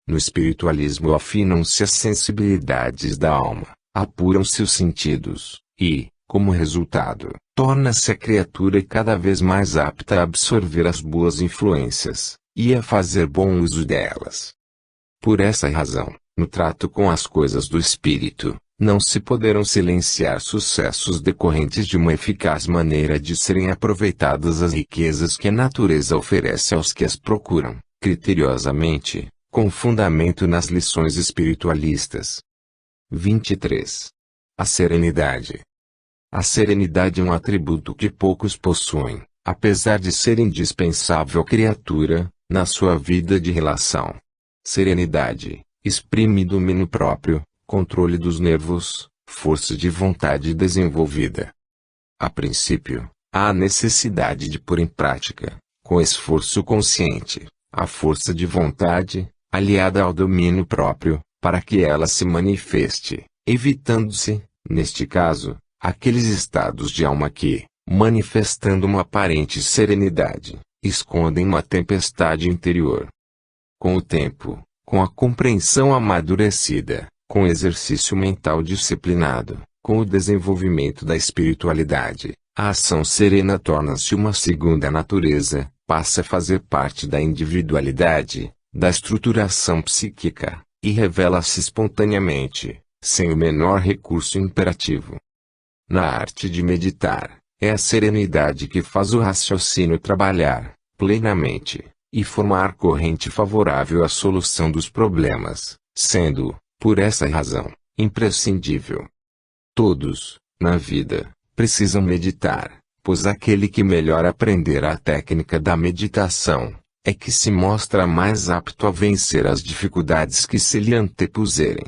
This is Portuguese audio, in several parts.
No espiritualismo afinam-se as sensibilidades da alma, apuram-se os sentidos, e, como resultado, torna-se a criatura cada vez mais apta a absorver as boas influências, e a fazer bom uso delas. Por essa razão, no trato com as coisas do espírito, não se poderão silenciar sucessos decorrentes de uma eficaz maneira de serem aproveitadas as riquezas que a natureza oferece aos que as procuram, criteriosamente, com fundamento nas lições espiritualistas. 23. A serenidade. A serenidade é um atributo que poucos possuem, apesar de ser indispensável à criatura, na sua vida de relação. Serenidade exprime domínio próprio, controle dos nervos, força de vontade desenvolvida. A princípio, há a necessidade de pôr em prática, com esforço consciente, a força de vontade, aliada ao domínio próprio, para que ela se manifeste, evitando-se, neste caso, aqueles estados de alma que, manifestando uma aparente serenidade, escondem uma tempestade interior. Com o tempo, com a compreensão amadurecida, com o exercício mental disciplinado, com o desenvolvimento da espiritualidade, a ação serena torna-se uma segunda natureza, passa a fazer parte da individualidade, da estruturação psíquica, e revela-se espontaneamente, sem o menor recurso imperativo. Na arte de meditar, é a serenidade que faz o raciocínio trabalhar, plenamente, e formar corrente favorável à solução dos problemas, sendo, por essa razão, imprescindível. Todos, na vida, precisam meditar, pois aquele que melhor aprender a técnica da meditação, é que se mostra mais apto a vencer as dificuldades que se lhe antepuserem.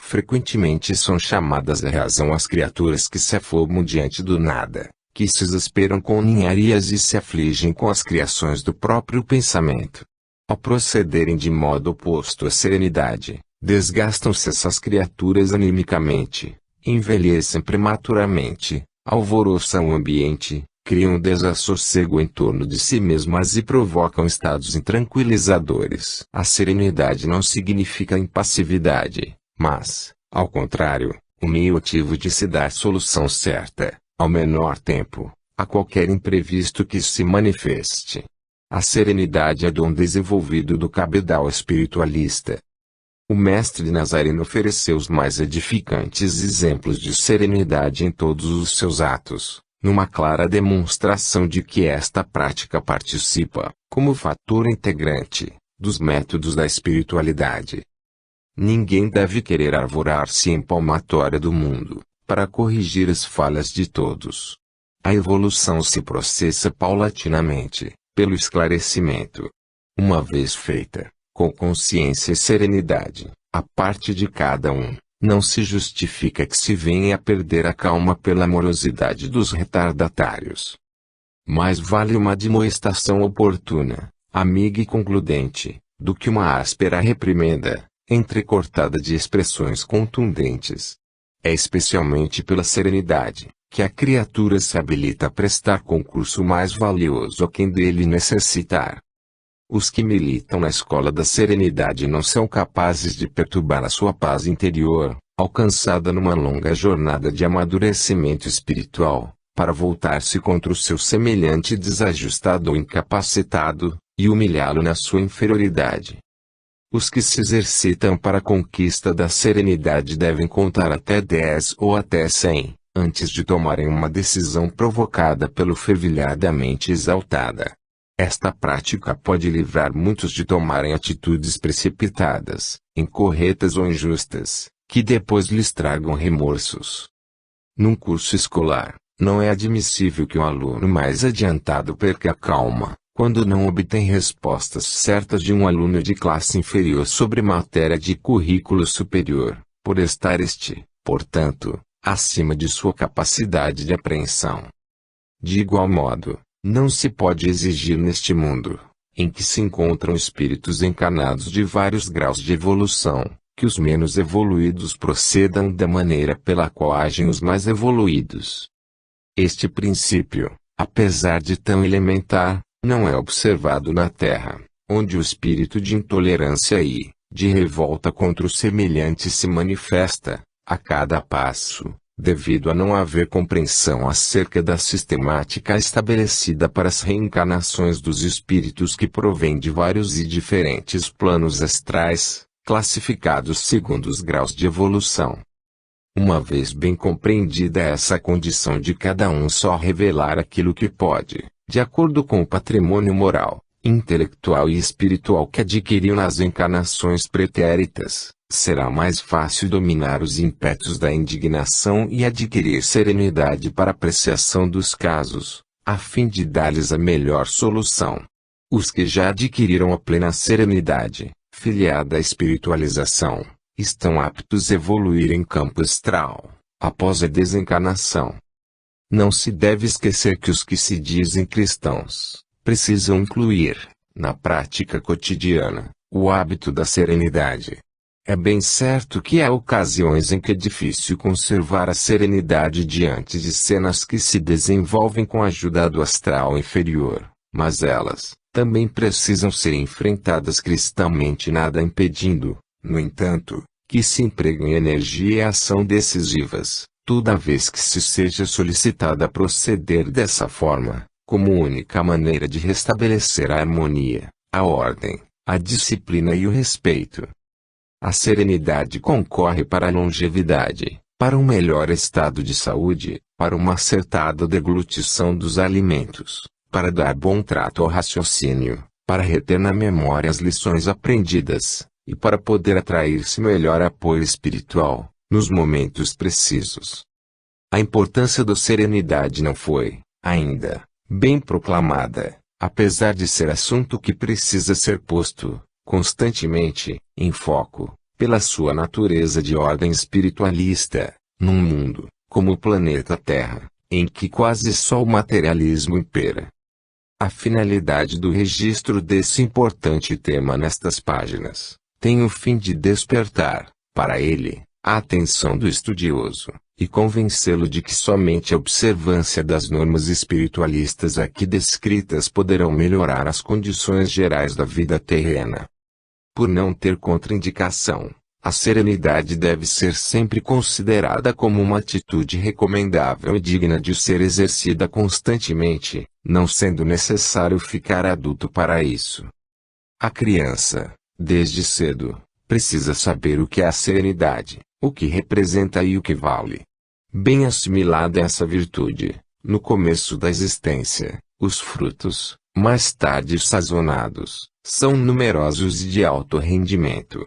Frequentemente são chamadas à razão as criaturas que se afobam diante do nada, que se exasperam com ninharias e se afligem com as criações do próprio pensamento. Ao procederem de modo oposto à serenidade, desgastam-se essas criaturas animicamente, envelhecem prematuramente, alvoroçam o ambiente, criam desassossego em torno de si mesmas e provocam estados intranquilizadores. A serenidade não significa impassividade, mas, ao contrário, o meio ativo de se dar solução certa, ao menor tempo, a qualquer imprevisto que se manifeste. A serenidade é dom desenvolvido do cabedal espiritualista. O mestre Nazareno ofereceu os mais edificantes exemplos de serenidade em todos os seus atos, numa clara demonstração de que esta prática participa, como fator integrante, dos métodos da espiritualidade. Ninguém deve querer arvorar-se em palmatória do mundo, para corrigir as falhas de todos. A evolução se processa paulatinamente, pelo esclarecimento. Uma vez feita, com consciência e serenidade, a parte de cada um, não se justifica que se venha a perder a calma pela morosidade dos retardatários. Mais vale uma admoestação oportuna, amiga e concludente, do que uma áspera reprimenda, entrecortada de expressões contundentes. É especialmente pela serenidade, que a criatura se habilita a prestar concurso mais valioso a quem dele necessitar. Os que militam na escola da serenidade não são capazes de perturbar a sua paz interior, alcançada numa longa jornada de amadurecimento espiritual, para voltar-se contra o seu semelhante desajustado ou incapacitado, e humilhá-lo na sua inferioridade. Os que se exercitam para a conquista da serenidade devem contar até 10 ou até 100, antes de tomarem uma decisão provocada pelo fervilhar da mente exaltada. Esta prática pode livrar muitos de tomarem atitudes precipitadas, incorretas ou injustas, que depois lhes tragam remorsos. Num curso escolar, não é admissível que um aluno mais adiantado perca a calma, quando não obtém respostas certas de um aluno de classe inferior sobre matéria de currículo superior, por estar portanto, acima de sua capacidade de apreensão. De igual modo, não se pode exigir neste mundo, em que se encontram espíritos encarnados de vários graus de evolução, que os menos evoluídos procedam da maneira pela qual agem os mais evoluídos. Este princípio, apesar de tão elementar, não é observado na Terra, onde o espírito de intolerância e, de revolta contra o semelhante se manifesta, a cada passo, devido a não haver compreensão acerca da sistemática estabelecida para as reencarnações dos espíritos que provêm de vários e diferentes planos astrais, classificados segundo os graus de evolução. Uma vez bem compreendida essa condição de cada um só revelar aquilo que pode, de acordo com o patrimônio moral, intelectual e espiritual que adquiriu nas encarnações pretéritas, será mais fácil dominar os ímpetos da indignação e adquirir serenidade para apreciação dos casos, a fim de dar-lhes a melhor solução. Os que já adquiriram a plena serenidade, filiada à espiritualização, estão aptos a evoluir em campo astral, após a desencarnação. Não se deve esquecer que os que se dizem cristãos, precisam incluir, na prática cotidiana, o hábito da serenidade. É bem certo que há ocasiões em que é difícil conservar a serenidade diante de cenas que se desenvolvem com a ajuda do astral inferior, mas elas, também precisam ser enfrentadas cristamente, nada impedindo, no entanto, que se empreguem energia e ação decisivas, toda vez que se seja solicitada a proceder dessa forma, como única maneira de restabelecer a harmonia, a ordem, a disciplina e o respeito. A serenidade concorre para a longevidade, para um melhor estado de saúde, para uma acertada deglutição dos alimentos, para dar bom trato ao raciocínio, para reter na memória as lições aprendidas, e para poder atrair-se melhor apoio espiritual, nos momentos precisos. A importância da serenidade não foi, ainda, bem proclamada, apesar de ser assunto que precisa ser posto, constantemente, em foco, pela sua natureza de ordem espiritualista, num mundo, como o planeta Terra, em que quase só o materialismo impera. A finalidade do registro desse importante tema nestas páginas, tem o fim de despertar, para ele, a atenção do estudioso, e convencê-lo de que somente a observância das normas espiritualistas aqui descritas poderão melhorar as condições gerais da vida terrena. Por não ter contraindicação, a serenidade deve ser sempre considerada como uma atitude recomendável e digna de ser exercida constantemente, não sendo necessário ficar adulto para isso. A criança, desde cedo, precisa saber o que é a serenidade, o que representa e o que vale. Bem assimilada essa virtude, no começo da existência, os frutos, mais tarde sazonados, são numerosos e de alto rendimento.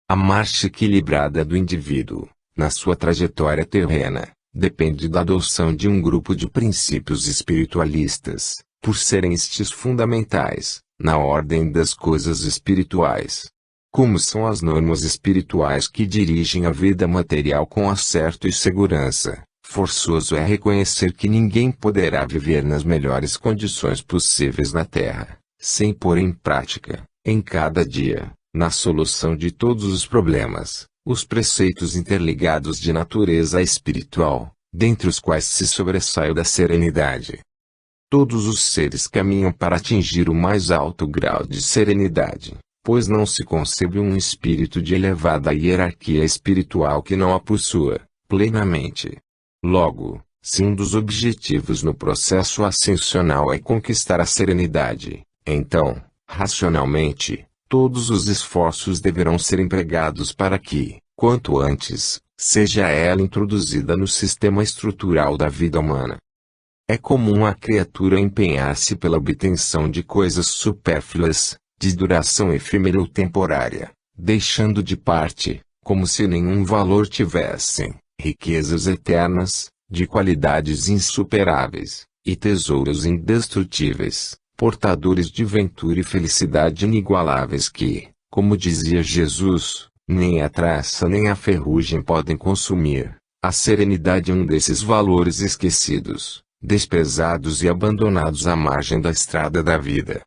A marcha equilibrada do indivíduo, na sua trajetória terrena, depende da adoção de um grupo de princípios espiritualistas, por serem estes fundamentais, na ordem das coisas espirituais. Como são as normas espirituais que dirigem a vida material com acerto e segurança, forçoso é reconhecer que ninguém poderá viver nas melhores condições possíveis na Terra, sem pôr em prática, em cada dia, na solução de todos os problemas, os preceitos interligados de natureza espiritual, dentre os quais se sobressai o da serenidade. Todos os seres caminham para atingir o mais alto grau de serenidade, pois não se concebe um espírito de elevada hierarquia espiritual que não a possua, plenamente. Logo, se um dos objetivos no processo ascensional é conquistar a serenidade, então, racionalmente, todos os esforços deverão ser empregados para que, quanto antes, seja ela introduzida no sistema estrutural da vida humana. É comum a criatura empenhar-se pela obtenção de coisas supérfluas, de duração efêmera ou temporária, deixando de parte, como se nenhum valor tivessem, riquezas eternas, de qualidades insuperáveis, e tesouros indestrutíveis, portadores de ventura e felicidade inigualáveis que, como dizia Jesus, nem a traça nem a ferrugem podem consumir. A serenidade é um desses valores esquecidos, desprezados e abandonados à margem da estrada da vida.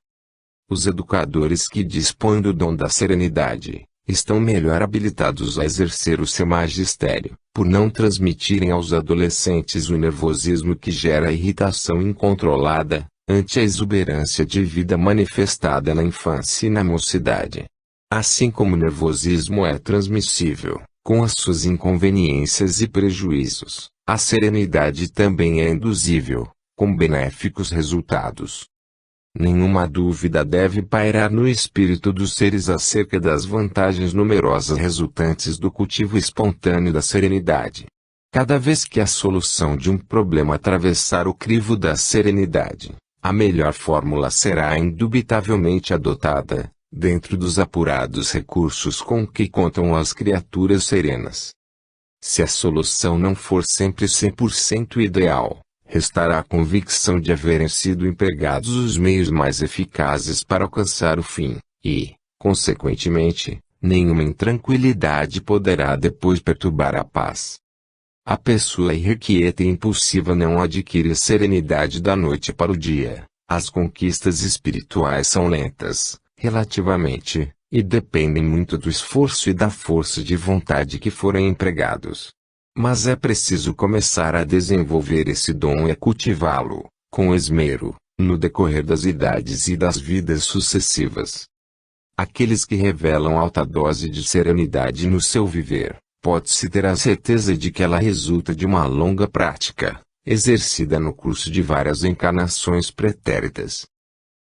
Os educadores que dispõem do dom da serenidade, estão melhor habilitados a exercer o seu magistério, por não transmitirem aos adolescentes o nervosismo que gera a irritação incontrolada, ante a exuberância de vida manifestada na infância e na mocidade. Assim como o nervosismo é transmissível, com as suas inconveniências e prejuízos, a serenidade também é induzível, com benéficos resultados. Nenhuma dúvida deve pairar no espírito dos seres acerca das vantagens numerosas resultantes do cultivo espontâneo da serenidade. Cada vez que a solução de um problema atravessar o crivo da serenidade, a melhor fórmula será indubitavelmente adotada, dentro dos apurados recursos com que contam as criaturas serenas. Se a solução não for sempre 100% ideal, restará a convicção de haverem sido empregados os meios mais eficazes para alcançar o fim, e, consequentemente, nenhuma intranquilidade poderá depois perturbar a paz. A pessoa irrequieta e impulsiva não adquire serenidade da noite para o dia. As conquistas espirituais são lentas, relativamente, e dependem muito do esforço e da força de vontade que forem empregados. Mas é preciso começar a desenvolver esse dom e a cultivá-lo, com esmero, no decorrer das idades e das vidas sucessivas. Aqueles que revelam alta dose de serenidade no seu viver, pode-se ter a certeza de que ela resulta de uma longa prática, exercida no curso de várias encarnações pretéritas.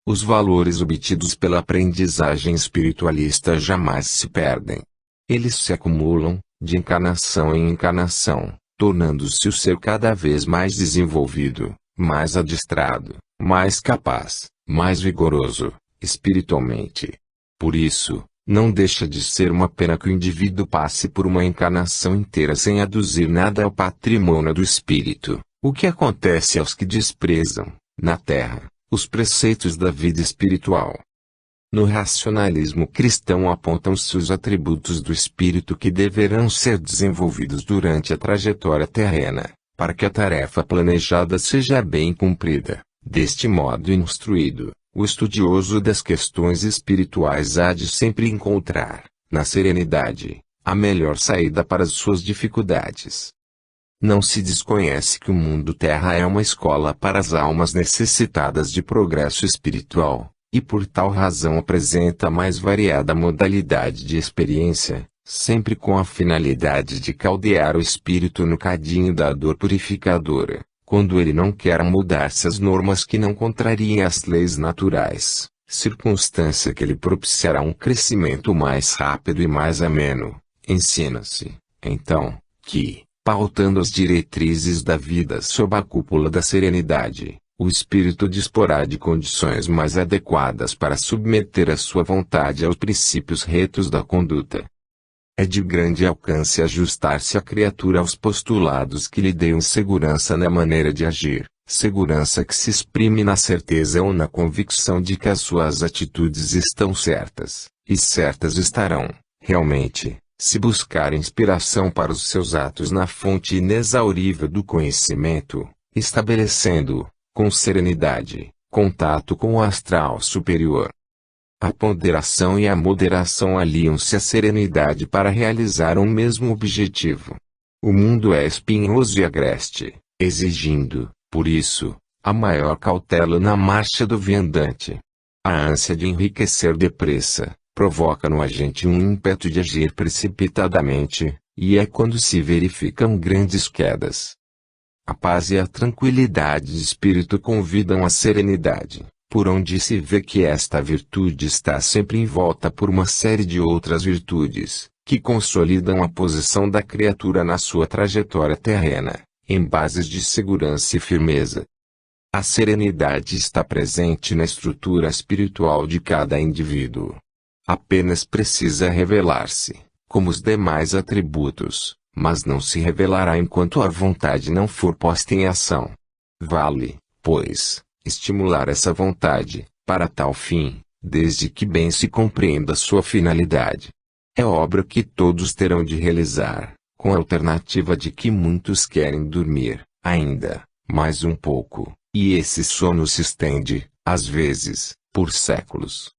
Os valores obtidos pela aprendizagem espiritualista jamais se perdem. Eles se acumulam, de encarnação em encarnação, tornando-se o ser cada vez mais desenvolvido, mais adestrado, mais capaz, mais vigoroso, espiritualmente. Por isso, não deixa de ser uma pena que o indivíduo passe por uma encarnação inteira sem aduzir nada ao patrimônio do espírito, o que acontece aos que desprezam, na Terra, os preceitos da vida espiritual. No racionalismo cristão apontam-se os atributos do espírito que deverão ser desenvolvidos durante a trajetória terrena, para que a tarefa planejada seja bem cumprida. Deste modo instruído, o estudioso das questões espirituais há de sempre encontrar, na serenidade, a melhor saída para as suas dificuldades. Não se desconhece que o mundo terra é uma escola para as almas necessitadas de progresso espiritual, e por tal razão apresenta a mais variada modalidade de experiência, sempre com a finalidade de caldear o espírito no cadinho da dor purificadora, quando ele não quer mudar-se às normas que não contrariem as leis naturais, circunstância que lhe propiciará um crescimento mais rápido e mais ameno. Ensina-se, então, que, pautando as diretrizes da vida sob a cúpula da serenidade, o espírito disporá de condições mais adequadas para submeter a sua vontade aos princípios retos da conduta. É de grande alcance ajustar-se a criatura aos postulados que lhe deem segurança na maneira de agir, segurança que se exprime na certeza ou na convicção de que as suas atitudes estão certas, e certas estarão, realmente, se buscar inspiração para os seus atos na fonte inexaurível do conhecimento, estabelecendo, com serenidade, contato com o astral superior. A ponderação e a moderação aliam-se à serenidade para realizar um mesmo objetivo. O mundo é espinhoso e agreste, exigindo, por isso, a maior cautela na marcha do viandante. A ânsia de enriquecer depressa, provoca no agente um ímpeto de agir precipitadamente, e é quando se verificam grandes quedas. A paz e a tranquilidade de espírito convidam à serenidade, por onde se vê que esta virtude está sempre envolta por uma série de outras virtudes, que consolidam a posição da criatura na sua trajetória terrena, em bases de segurança e firmeza. A serenidade está presente na estrutura espiritual de cada indivíduo. Apenas precisa revelar-se, como os demais atributos, mas não se revelará enquanto a vontade não for posta em ação. Vale, pois, estimular essa vontade, para tal fim, desde que bem se compreenda sua finalidade. É obra que todos terão de realizar, com a alternativa de que muitos querem dormir, ainda, mais um pouco, e esse sono se estende, às vezes, por séculos.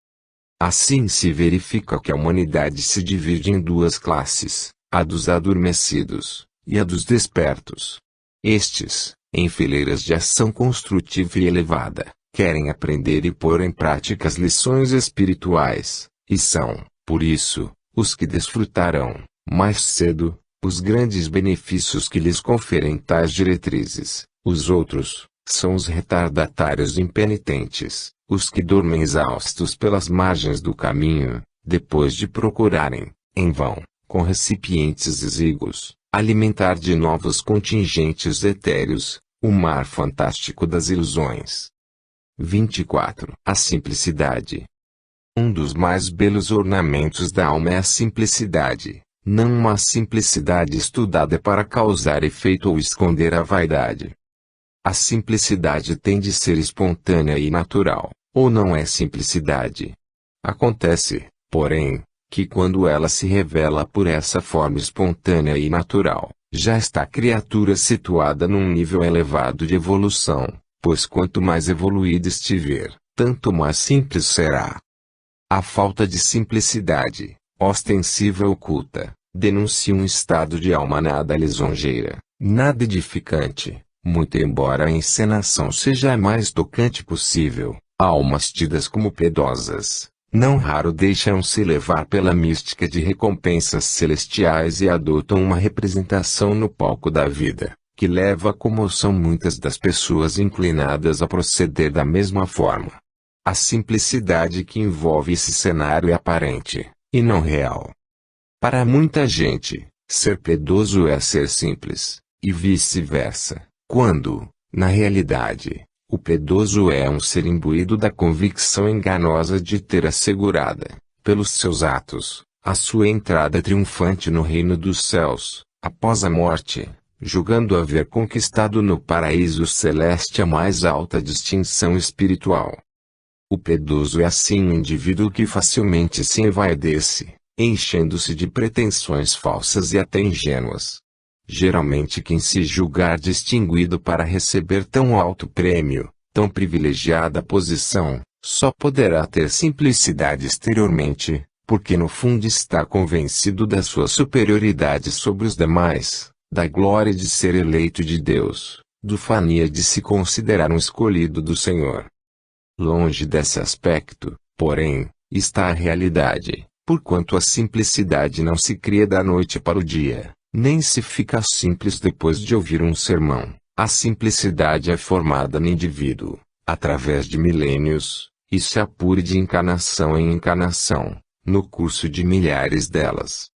Assim se verifica que a humanidade se divide em duas classes, a dos adormecidos, e a dos despertos. Estes, em fileiras de ação construtiva e elevada, querem aprender e pôr em prática as lições espirituais, e são, Por isso, os que desfrutarão, mais cedo, os grandes benefícios que lhes conferem tais diretrizes, os outros, são os retardatários impenitentes, os que dormem exaustos pelas margens do caminho, depois de procurarem, em vão, com recipientes exíguos, alimentar de novos contingentes etéreos, o mar fantástico das ilusões. 24. A simplicidade. Um dos mais belos ornamentos da alma é a simplicidade, não uma simplicidade estudada para causar efeito ou esconder a vaidade. A simplicidade tem de ser espontânea e natural, ou não é simplicidade. Acontece, porém, que quando ela se revela por essa forma espontânea e natural, já está a criatura situada num nível elevado de evolução, pois quanto mais evoluída estiver, tanto mais simples será. A falta de simplicidade, ostensiva e oculta, denuncia um estado de alma nada lisonjeira, nada edificante, muito embora a encenação seja a mais tocante possível. Almas tidas como piedosas, não raro deixam-se levar pela mística de recompensas celestiais e adotam uma representação no palco da vida, que leva à comoção muitas das pessoas inclinadas a proceder da mesma forma. A simplicidade que envolve esse cenário é aparente, e não real. Para muita gente, ser piedoso é ser simples, e vice-versa, quando, na realidade, o piedoso é um ser imbuído da convicção enganosa de ter assegurada, pelos seus atos, a sua entrada triunfante no reino dos céus, após a morte, julgando haver conquistado no paraíso celeste a mais alta distinção espiritual. O piedoso é assim um indivíduo que facilmente se envaidece, enchendo-se de pretensões falsas e até ingênuas. Geralmente quem se julgar distinguido para receber tão alto prêmio, tão privilegiada posição, só poderá ter simplicidade exteriormente, porque no fundo está convencido da sua superioridade sobre os demais, da glória de ser eleito de Deus, do fania de se considerar um escolhido do Senhor. Longe desse aspecto, porém, está a realidade, porquanto a simplicidade não se cria da noite para o dia. Nem se fica simples depois de ouvir um sermão. A simplicidade é formada no indivíduo, através de milênios, e se apure de encarnação em encarnação, no curso de milhares delas.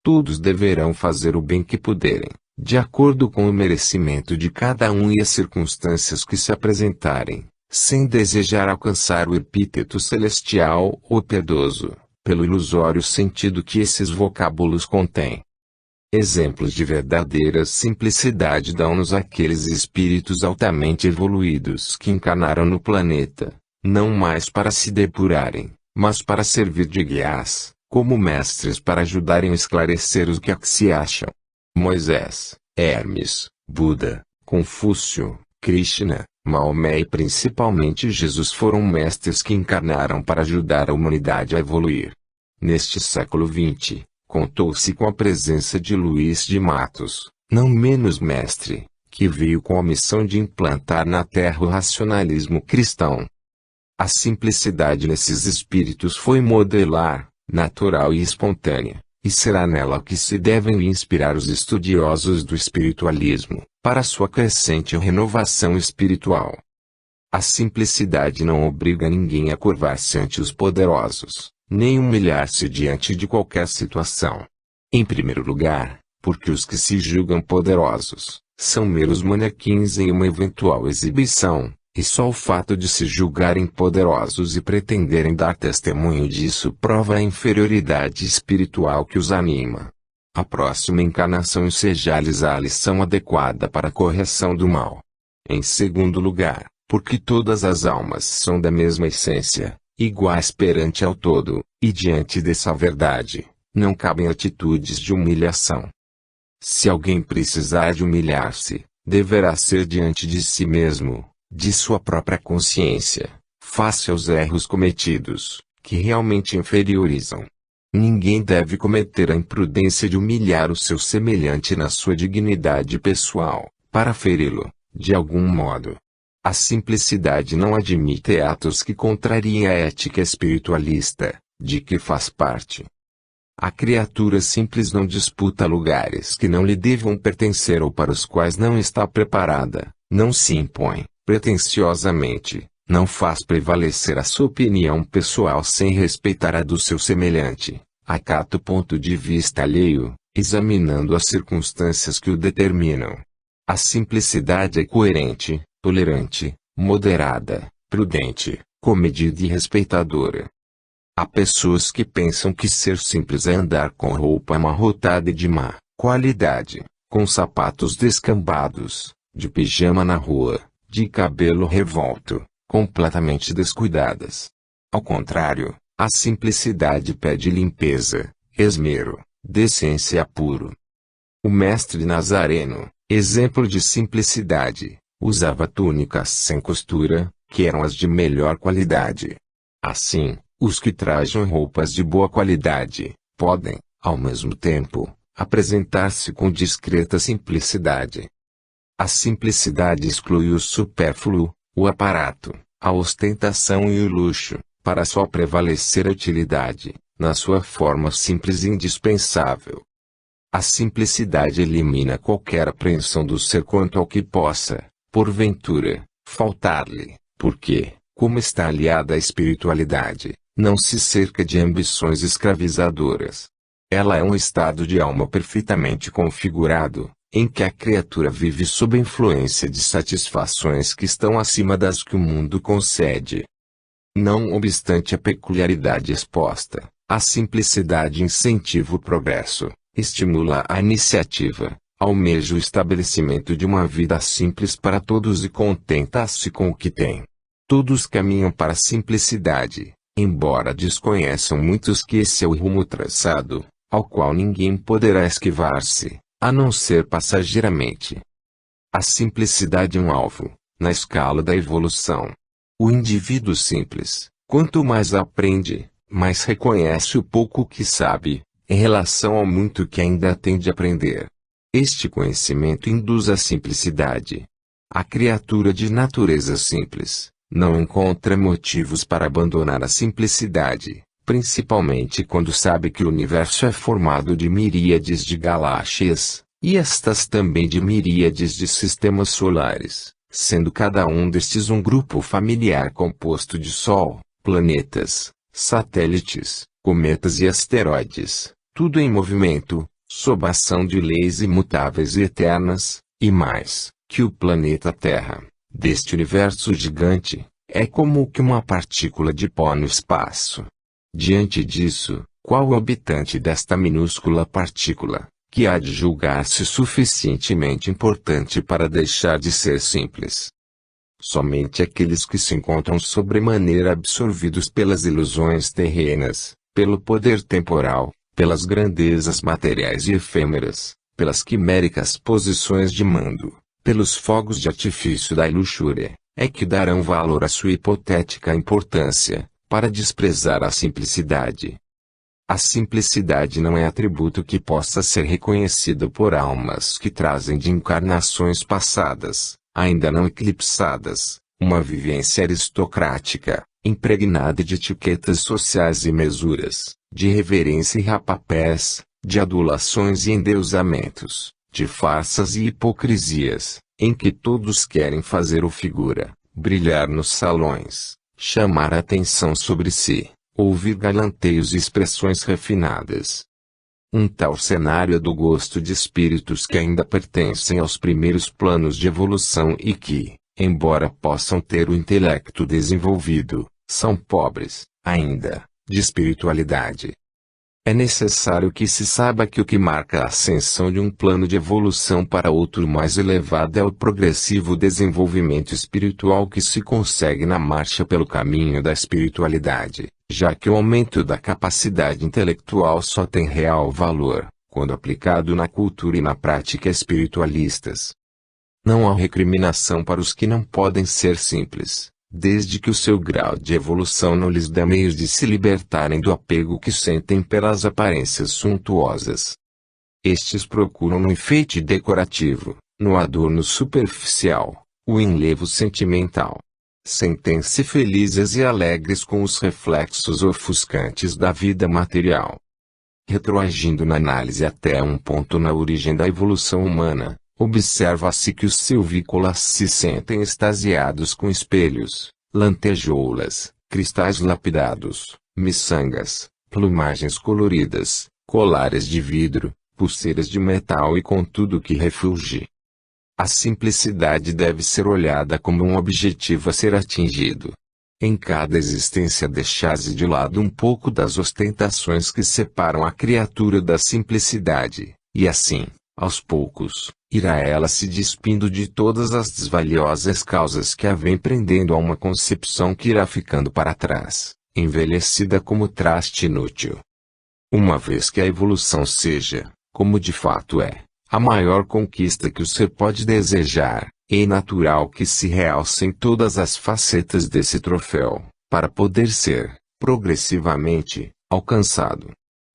Todos deverão fazer o bem que puderem, de acordo com o merecimento de cada um e as circunstâncias que se apresentarem, sem desejar alcançar o epíteto celestial ou piedoso, pelo ilusório sentido que esses vocábulos contêm. Exemplos de verdadeira simplicidade dão-nos aqueles espíritos altamente evoluídos que encarnaram no planeta, não mais para se depurarem, mas para servir de guias, como mestres para ajudarem a esclarecer os que se acham. Moisés, Hermes, Buda, Confúcio, Krishna, Maomé e principalmente Jesus foram mestres que encarnaram para ajudar a humanidade a evoluir. Neste século XX, contou-se com a presença de Luís de Matos, não menos mestre, que veio com a missão de implantar na Terra o racionalismo cristão. A simplicidade nesses espíritos foi modelar, natural e espontânea, e será nela que se devem inspirar os estudiosos do espiritualismo, para sua crescente renovação espiritual. A simplicidade não obriga ninguém a curvar-se ante os poderosos, nem humilhar-se diante de qualquer situação. Em primeiro lugar, porque os que se julgam poderosos, são meros manequins em uma eventual exibição, e só o fato de se julgarem poderosos e pretenderem dar testemunho disso prova a inferioridade espiritual que os anima. A próxima encarnação enseja-lhes a lição adequada para a correção do mal. Em segundo lugar, porque todas as almas são da mesma essência, iguais perante ao todo, e diante dessa verdade, não cabem atitudes de humilhação. Se alguém precisar de humilhar-se, deverá ser diante de si mesmo, de sua própria consciência, face aos erros cometidos, que realmente inferiorizam. Ninguém deve cometer a imprudência de humilhar o seu semelhante na sua dignidade pessoal, para feri-lo, de algum modo. A simplicidade não admite atos que contrariem a ética espiritualista, de que faz parte. A criatura simples não disputa lugares que não lhe devam pertencer ou para os quais não está preparada, não se impõe, pretensiosamente, não faz prevalecer a sua opinião pessoal sem respeitar a do seu semelhante, acata o ponto de vista alheio, examinando as circunstâncias que o determinam. A simplicidade é coerente, tolerante, moderada, prudente, comedida e respeitadora. Há pessoas que pensam que ser simples é andar com roupa amarrotada e de má qualidade, com sapatos descambados, de pijama na rua, de cabelo revolto, completamente descuidadas. Ao contrário, a simplicidade pede limpeza, esmero, decência e apuro. O mestre Nazareno, exemplo de simplicidade, usava túnicas sem costura, que eram as de melhor qualidade. Assim, os que trajam roupas de boa qualidade, podem, ao mesmo tempo, apresentar-se com discreta simplicidade. A simplicidade exclui o supérfluo, o aparato, a ostentação e o luxo, para só prevalecer a utilidade, na sua forma simples e indispensável. A simplicidade elimina qualquer apreensão do ser quanto ao que possa, porventura, faltar-lhe, porque, como está aliada à espiritualidade, não se cerca de ambições escravizadoras. Ela é um estado de alma perfeitamente configurado, em que a criatura vive sob a influência de satisfações que estão acima das que o mundo concede. Não obstante a peculiaridade exposta, a simplicidade incentiva o progresso, estimula a iniciativa, almeja o estabelecimento de uma vida simples para todos e contenta-se com o que tem. Todos caminham para a simplicidade, embora desconheçam muitos que esse é o rumo traçado, ao qual ninguém poderá esquivar-se, a não ser passageiramente. A simplicidade é um alvo, na escala da evolução. O indivíduo simples, quanto mais aprende, mais reconhece o pouco que sabe, em relação ao muito que ainda tem de aprender. Este conhecimento induz à simplicidade. A criatura de natureza simples não encontra motivos para abandonar a simplicidade, principalmente quando sabe que o universo é formado de miríades de galáxias, e estas também de miríades de sistemas solares, sendo cada um destes um grupo familiar composto de Sol, planetas, satélites, cometas e asteroides, tudo em movimento, sob a ação de leis imutáveis e eternas, e mais, que o planeta Terra, deste universo gigante, é como que uma partícula de pó no espaço. Diante disso, qual o habitante desta minúscula partícula, que há de julgar-se suficientemente importante para deixar de ser simples? Somente aqueles que se encontram sobremaneira absorvidos pelas ilusões terrenas, pelo poder temporal, pelas grandezas materiais e efêmeras, pelas quiméricas posições de mando, pelos fogos de artifício da luxúria, é que darão valor à sua hipotética importância, para desprezar a simplicidade. A simplicidade não é atributo que possa ser reconhecido por almas que trazem de encarnações passadas, ainda não eclipsadas, uma vivência aristocrática, impregnada de etiquetas sociais e mesuras, de reverência e rapapés, de adulações e endeusamentos, de farsas e hipocrisias, em que todos querem fazer o figura, brilhar nos salões, chamar a atenção sobre si, ouvir galanteios e expressões refinadas. Um tal cenário é do gosto de espíritos que ainda pertencem aos primeiros planos de evolução e que, embora possam ter o intelecto desenvolvido, são pobres, ainda, de espiritualidade. É necessário que se saiba que o que marca a ascensão de um plano de evolução para outro mais elevado é o progressivo desenvolvimento espiritual que se consegue na marcha pelo caminho da espiritualidade, já que o aumento da capacidade intelectual só tem real valor, quando aplicado na cultura e na prática espiritualistas. Não há recriminação para os que não podem ser simples, desde que o seu grau de evolução não lhes dê meios de se libertarem do apego que sentem pelas aparências suntuosas. Estes procuram no enfeite decorativo, no adorno superficial, o enlevo sentimental. sentem-se felizes e alegres com os reflexos ofuscantes da vida material. Retroagindo na análise até um ponto na origem da evolução humana, observa-se que os silvícolas se sentem extasiados com espelhos, lantejoulas, cristais lapidados, miçangas, plumagens coloridas, colares de vidro, pulseiras de metal e com tudo que refulge. A simplicidade deve ser olhada como um objetivo a ser atingido. Em cada existência deixasse de lado um pouco das ostentações que separam a criatura da simplicidade, e assim, aos poucos, irá ela se despindo de todas as desvaliosas causas que a vêm prendendo a uma concepção que irá ficando para trás, envelhecida como traste inútil. Uma vez que a evolução seja, como de fato é, a maior conquista que o ser pode desejar, é natural que se realcem todas as facetas desse troféu, para poder ser, progressivamente, alcançado.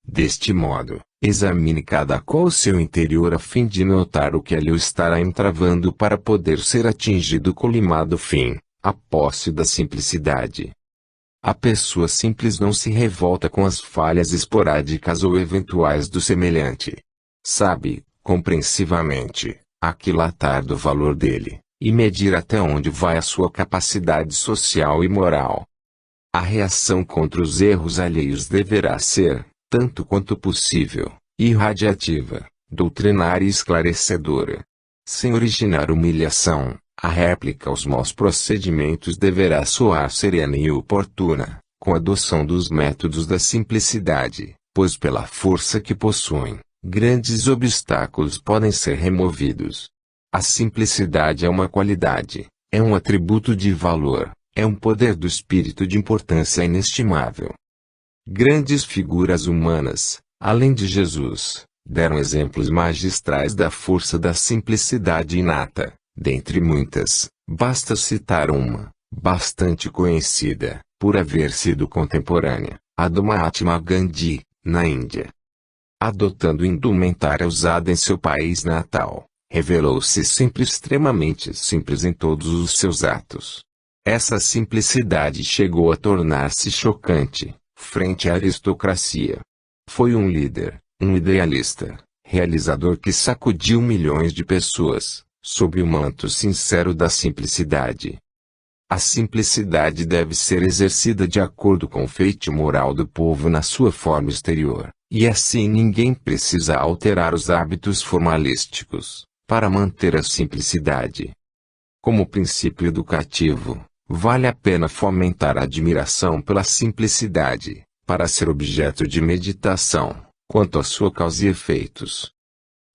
Deste modo, examine cada qual o seu interior a fim de notar o que ali o estará entravando para poder ser atingido o colimado fim, a posse da simplicidade. A pessoa simples não se revolta com as falhas esporádicas ou eventuais do semelhante. Sabe, compreensivamente, aquilatar do valor dele, e medir até onde vai a sua capacidade social e moral. A reação contra os erros alheios deverá ser, tanto quanto possível, irradiativa, doutrinária e esclarecedora. Sem originar humilhação, a réplica aos maus procedimentos deverá soar serena e oportuna, com a adoção dos métodos da simplicidade, pois pela força que possuem, grandes obstáculos podem ser removidos. A simplicidade é uma qualidade, é um atributo de valor, é um poder do espírito de importância inestimável. Grandes figuras humanas, além de Jesus, deram exemplos magistrais da força da simplicidade inata. Dentre muitas, basta citar uma, bastante conhecida, por haver sido contemporânea, a do Mahatma Gandhi, na Índia. Adotando indumentária usada em seu país natal, revelou-se sempre extremamente simples em todos os seus atos. Essa simplicidade chegou a tornar-se chocante, frente à aristocracia. Foi um líder, um idealista, realizador que sacudiu milhões de pessoas, sob o manto sincero da simplicidade. A simplicidade deve ser exercida de acordo com o feitio moral do povo na sua forma exterior, e assim ninguém precisa alterar os hábitos formalísticos, para manter a simplicidade. Como princípio educativo, vale a pena fomentar a admiração pela simplicidade, para ser objeto de meditação, quanto à sua causa e efeitos.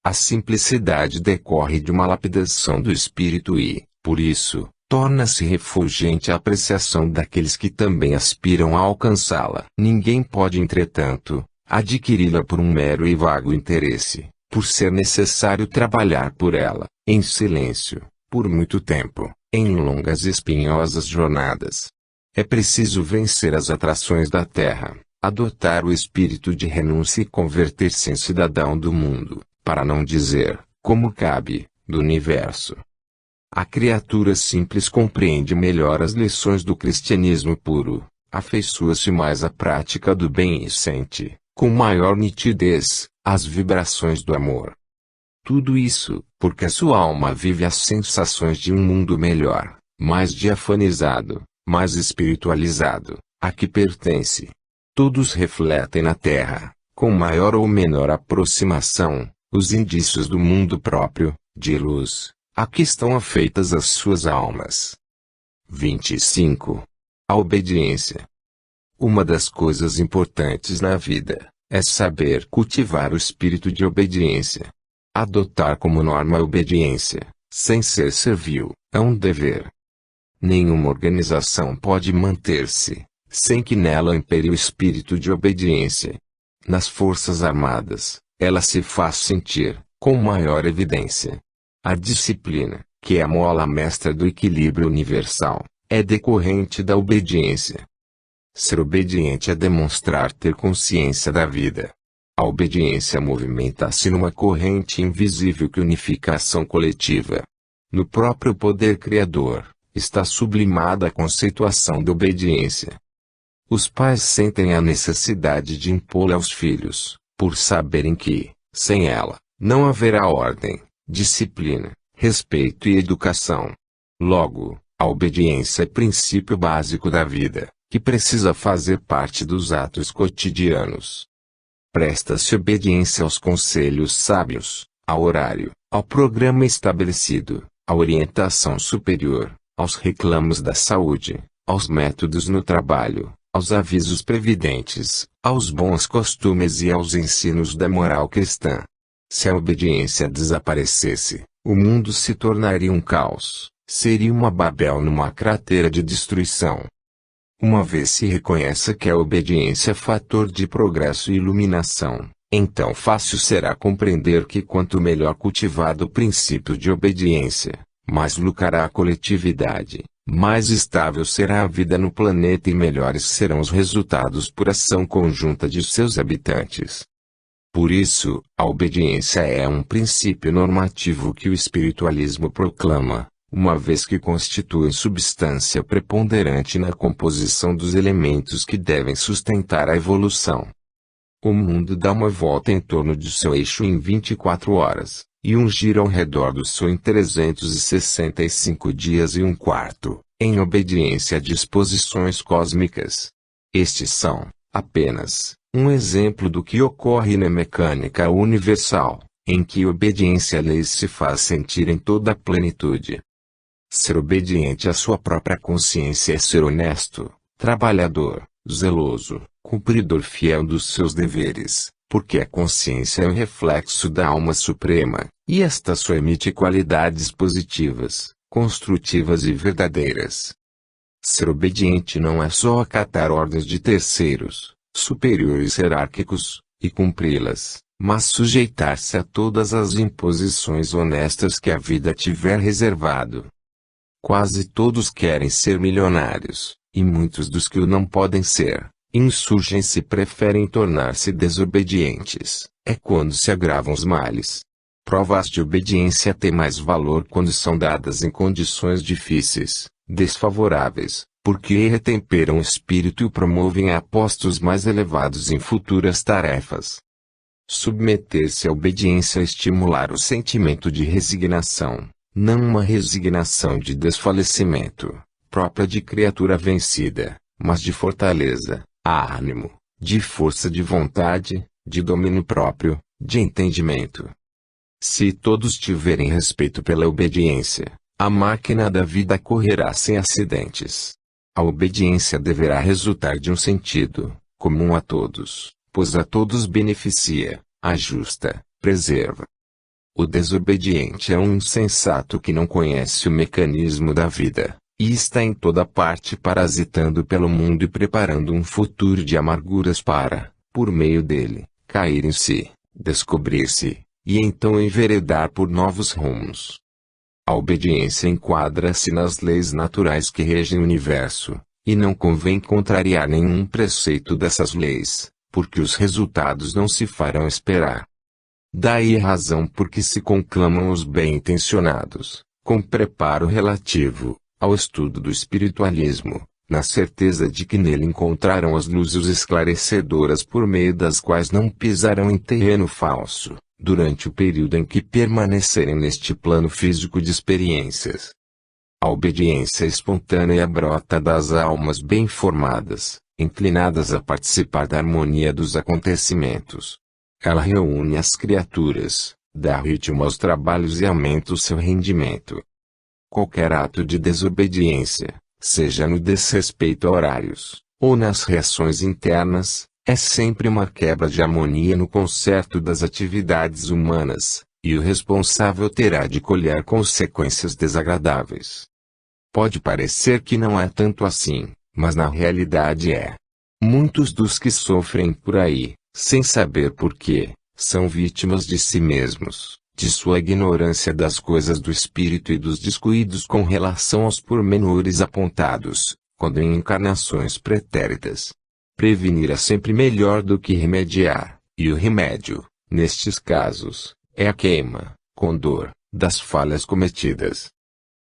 A simplicidade decorre de uma lapidação do espírito e, por isso, torna-se refulgente a apreciação daqueles que também aspiram a alcançá-la. Ninguém pode, entretanto, adquiri-la por um mero e vago interesse, por ser necessário trabalhar por ela, em silêncio, por muito tempo, em longas e espinhosas jornadas. É preciso vencer as atrações da terra, adotar o espírito de renúncia e converter-se em cidadão do mundo, para não dizer, como cabe, do universo. A criatura simples compreende melhor as lições do cristianismo puro, afeiçoa-se mais à prática do bem e sente, com maior nitidez, as vibrações do amor. Tudo isso, porque a sua alma vive as sensações de um mundo melhor, mais diafanizado, mais espiritualizado, a que pertence. Todos refletem na Terra, com maior ou menor aproximação, os indícios do mundo próprio, de luz, a que estão afeitas as suas almas. 25. A obediência. Uma das coisas importantes na vida, é saber cultivar o espírito de obediência. Adotar como norma a obediência, sem ser servil, é um dever. Nenhuma organização pode manter-se, sem que nela impere o espírito de obediência. Nas Forças Armadas, ela se faz sentir, com maior evidência. A disciplina, que é a mola mestra do equilíbrio universal, é decorrente da obediência. Ser obediente é demonstrar ter consciência da vida. A obediência movimenta-se numa corrente invisível que unifica a ação coletiva. No próprio poder criador, está sublimada a conceituação da obediência. Os pais sentem a necessidade de impô-la aos filhos, por saberem que, sem ela, não haverá ordem, disciplina, respeito e educação. Logo, a obediência é princípio básico da vida, que precisa fazer parte dos atos cotidianos. Presta-se obediência aos conselhos sábios, ao horário, ao programa estabelecido, à orientação superior, aos reclamos da saúde, aos métodos no trabalho, aos avisos previdentes, aos bons costumes e aos ensinos da moral cristã. Se a obediência desaparecesse, o mundo se tornaria um caos, seria uma Babel numa cratera de destruição. Uma vez se reconheça que a obediência é fator de progresso e iluminação, então fácil será compreender que quanto melhor cultivado o princípio de obediência, mais lucrará a coletividade, mais estável será a vida no planeta e melhores serão os resultados por ação conjunta de seus habitantes. Por isso, a obediência é um princípio normativo que o espiritualismo proclama, uma vez que constitui substância preponderante na composição dos elementos que devem sustentar a evolução. O mundo dá uma volta em torno de seu eixo em 24 horas, e um giro ao redor do sol em 365 dias e um quarto, em obediência a disposições cósmicas. Estes são, apenas, um exemplo do que ocorre na mecânica universal, em que obediência a leis se faz sentir em toda a plenitude. Ser obediente à sua própria consciência é ser honesto, trabalhador, zeloso, cumpridor fiel dos seus deveres, porque a consciência é um reflexo da alma suprema, e esta só emite qualidades positivas, construtivas e verdadeiras. Ser obediente não é só acatar ordens de terceiros, superiores hierárquicos, e cumpri-las, mas sujeitar-se a todas as imposições honestas que a vida tiver reservado. Quase todos querem ser milionários, e muitos dos que o não podem ser, insurgem-se e preferem tornar-se desobedientes, é quando se agravam os males. Provas de obediência têm mais valor quando são dadas em condições difíceis, desfavoráveis, porque retemperam o espírito e o promovem a postos mais elevados em futuras tarefas. Submeter-se à obediência é estimular o sentimento de resignação, não uma resignação de desfalecimento, própria de criatura vencida, mas de fortaleza, ânimo, de força de vontade, de domínio próprio, de entendimento. Se todos tiverem respeito pela obediência, a máquina da vida correrá sem acidentes. A obediência deverá resultar de um sentido, comum a todos, pois a todos beneficia, ajusta, preserva. O desobediente é um insensato que não conhece o mecanismo da vida, e está em toda parte parasitando pelo mundo e preparando um futuro de amarguras para, por meio dele, cair em si, descobrir-se, e então enveredar por novos rumos. A obediência enquadra-se nas leis naturais que regem o universo, e não convém contrariar nenhum preceito dessas leis, porque os resultados não se farão esperar. Daí a razão por que se conclamam os bem-intencionados, com preparo relativo, ao estudo do espiritualismo, na certeza de que nele encontrarão as luzes esclarecedoras por meio das quais não pisarão em terreno falso, durante o período em que permanecerem neste plano físico de experiências. A obediência espontânea brota das almas bem formadas, inclinadas a participar da harmonia dos acontecimentos. Ela reúne as criaturas, dá ritmo aos trabalhos e aumenta o seu rendimento. Qualquer ato de desobediência, seja no desrespeito a horários, ou nas reações internas, é sempre uma quebra de harmonia no concerto das atividades humanas, e o responsável terá de colher consequências desagradáveis. Pode parecer que não é tanto assim, mas na realidade é. Muitos dos que sofrem por aí, sem saber por quê, são vítimas de si mesmos, de sua ignorância das coisas do espírito e dos descuidos com relação aos pormenores apontados, quando em encarnações pretéritas. Prevenir é sempre melhor do que remediar, e o remédio, nestes casos, é a queima, com dor, das falhas cometidas.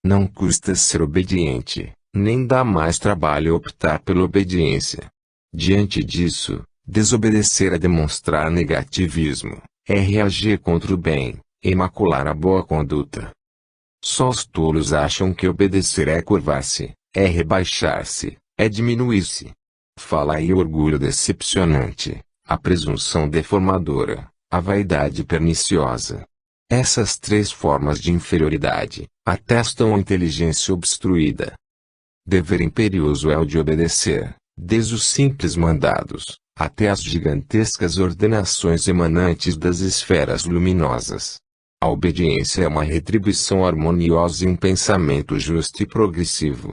Não custa ser obediente, nem dá mais trabalho optar pela obediência. Diante disso, desobedecer é demonstrar negativismo, é reagir contra o bem, é macular a boa conduta. Só os tolos acham que obedecer é curvar-se, é rebaixar-se, é diminuir-se. Fala aí o orgulho decepcionante, a presunção deformadora, a vaidade perniciosa. Essas três formas de inferioridade atestam a inteligência obstruída. Dever imperioso é o de obedecer, desde os simples mandados, até as gigantescas ordenações emanantes das esferas luminosas. A obediência é uma retribuição harmoniosa e um pensamento justo e progressivo.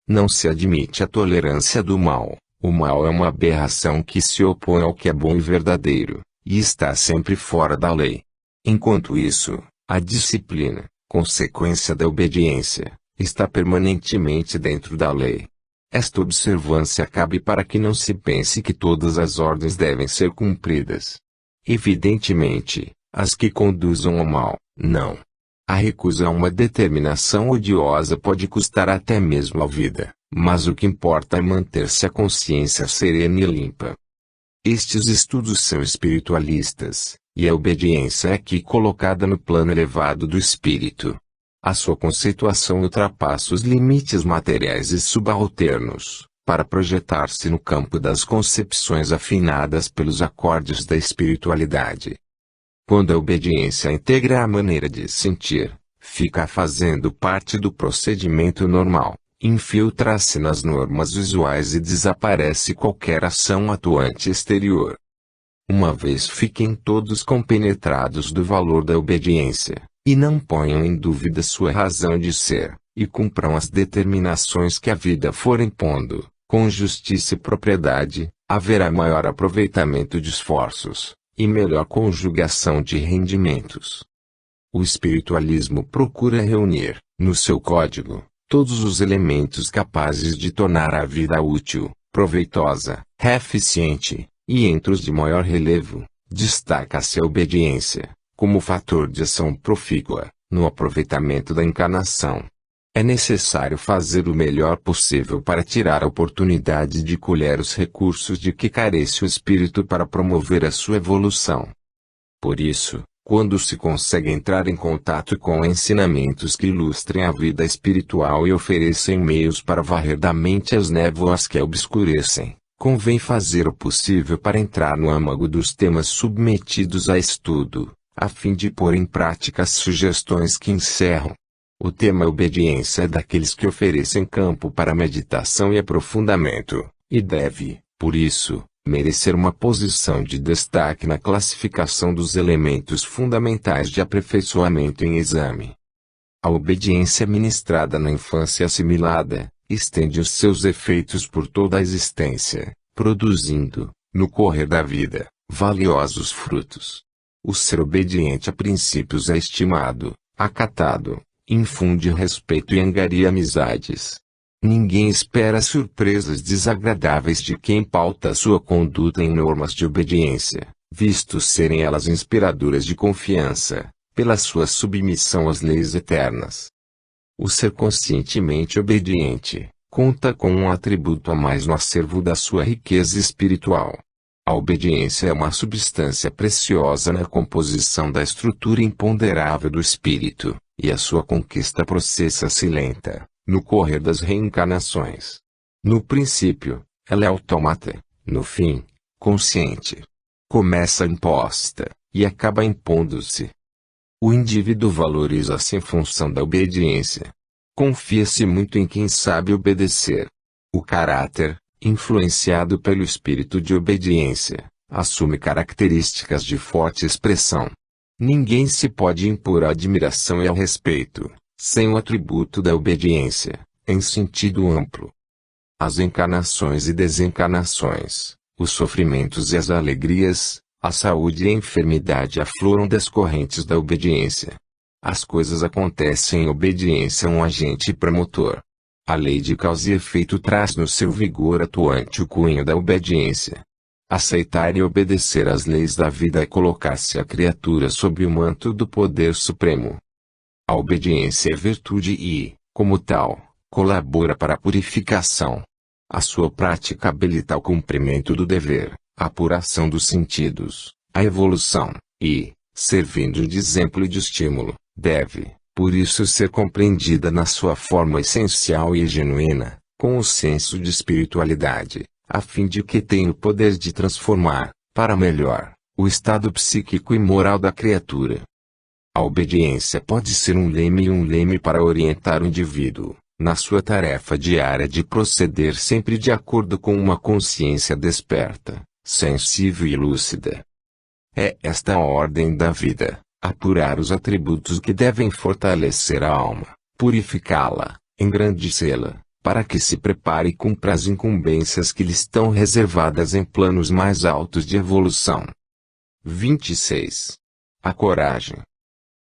Não se admite a tolerância do mal. O mal é uma aberração que se opõe ao que é bom e verdadeiro, e está sempre fora da lei. Enquanto isso, a disciplina, consequência da obediência, está permanentemente dentro da lei. Esta observância cabe para que não se pense que todas as ordens devem ser cumpridas. Evidentemente, as que conduzam ao mal, não. A recusa a uma determinação odiosa pode custar até mesmo a vida, mas o que importa é manter-se a consciência serena e limpa. Estes estudos são espiritualistas, e a obediência é aqui colocada no plano elevado do espírito. A sua conceituação ultrapassa os limites materiais e subalternos, para projetar-se no campo das concepções afinadas pelos acordes da espiritualidade. Quando a obediência integra a maneira de sentir, fica fazendo parte do procedimento normal, infiltra-se nas normas visuais e desaparece qualquer ação atuante exterior. Uma vez fiquem todos compenetrados do valor da obediência, e não ponham em dúvida sua razão de ser, e cumpram as determinações que a vida for impondo, com justiça e propriedade, haverá maior aproveitamento de esforços, e melhor conjugação de rendimentos. O espiritualismo procura reunir, no seu código, todos os elementos capazes de tornar a vida útil, proveitosa, eficiente, e entre os de maior relevo, destaca-se a obediência, como fator de ação profícua, no aproveitamento da encarnação. É necessário fazer o melhor possível para tirar a oportunidade de colher os recursos de que carece o espírito para promover a sua evolução. Por isso, quando se consegue entrar em contato com ensinamentos que ilustrem a vida espiritual e oferecem meios para varrer da mente as névoas que a obscurecem, convém fazer o possível para entrar no âmago dos temas submetidos a estudo, a fim de pôr em prática as sugestões que encerram. O tema obediência é daqueles que oferecem campo para meditação e aprofundamento, e deve, por isso, merecer uma posição de destaque na classificação dos elementos fundamentais de aperfeiçoamento em exame. A obediência ministrada na infância assimilada, estende os seus efeitos por toda a existência, produzindo, no correr da vida, valiosos frutos. O ser obediente a princípios é estimado, acatado, infunde respeito e angaria amizades. Ninguém espera surpresas desagradáveis de quem pauta sua conduta em normas de obediência, visto serem elas inspiradoras de confiança, pela sua submissão às leis eternas. O ser conscientemente obediente, conta com um atributo a mais no acervo da sua riqueza espiritual. A obediência é uma substância preciosa na composição da estrutura imponderável do espírito, e a sua conquista processa-se lenta, no correr das reencarnações. No princípio, ela é autômata, no fim, consciente. Começa imposta, e acaba impondo-se. O indivíduo valoriza-se em função da obediência. Confia-se muito em quem sabe obedecer. O caráter, influenciado pelo espírito de obediência, assume características de forte expressão. Ninguém se pode impor a admiração e ao respeito, sem o atributo da obediência, em sentido amplo. As encarnações e desencarnações, os sofrimentos e as alegrias, a saúde e a enfermidade afloram das correntes da obediência. As coisas acontecem em obediência a um agente promotor. A lei de causa e efeito traz no seu vigor atuante o cunho da obediência. Aceitar e obedecer às leis da vida é colocar-se a criatura sob o manto do poder supremo. A obediência é virtude e, como tal, colabora para a purificação. A sua prática habilita o cumprimento do dever, a apuração dos sentidos, a evolução, e, servindo de exemplo e de estímulo, deve, por isso, ser compreendida na sua forma essencial e genuína, com o senso de espiritualidade, a fim de que tenha o poder de transformar, para melhor, o estado psíquico e moral da criatura. A obediência pode ser um leme para orientar o indivíduo, na sua tarefa diária de proceder sempre de acordo com uma consciência desperta, sensível e lúcida. É esta a ordem da vida, apurar os atributos que devem fortalecer a alma, purificá-la, engrandecê-la, para que se prepare e cumpra as incumbências que lhe estão reservadas em planos mais altos de evolução. 26. A coragem.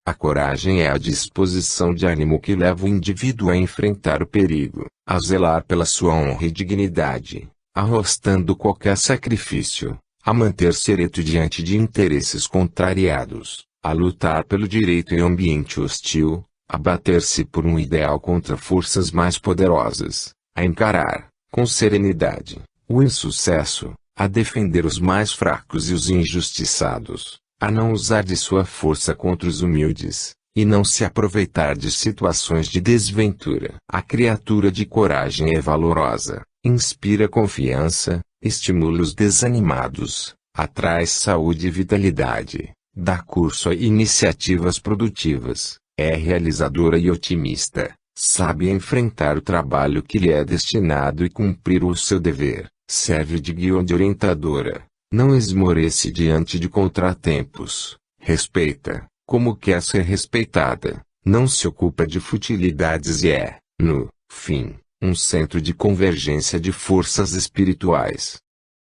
A coragem é a disposição de ânimo que leva o indivíduo a enfrentar o perigo, a zelar pela sua honra e dignidade, arrostando qualquer sacrifício, a manter-se ereto diante de interesses contrariados, a lutar pelo direito em ambiente hostil, a bater-se por um ideal contra forças mais poderosas, a encarar, com serenidade, o insucesso, a defender os mais fracos e os injustiçados, a não usar de sua força contra os humildes, e não se aproveitar de situações de desventura. A criatura de coragem é valorosa, inspira confiança, estimula os desanimados, atrai saúde e vitalidade, dá curso a iniciativas produtivas, é realizadora e otimista, sabe enfrentar o trabalho que lhe é destinado e cumprir o seu dever, serve de guia e orientadora, não esmorece diante de contratempos, respeita, como quer ser respeitada, não se ocupa de futilidades e é, no fim, um centro de convergência de forças espirituais.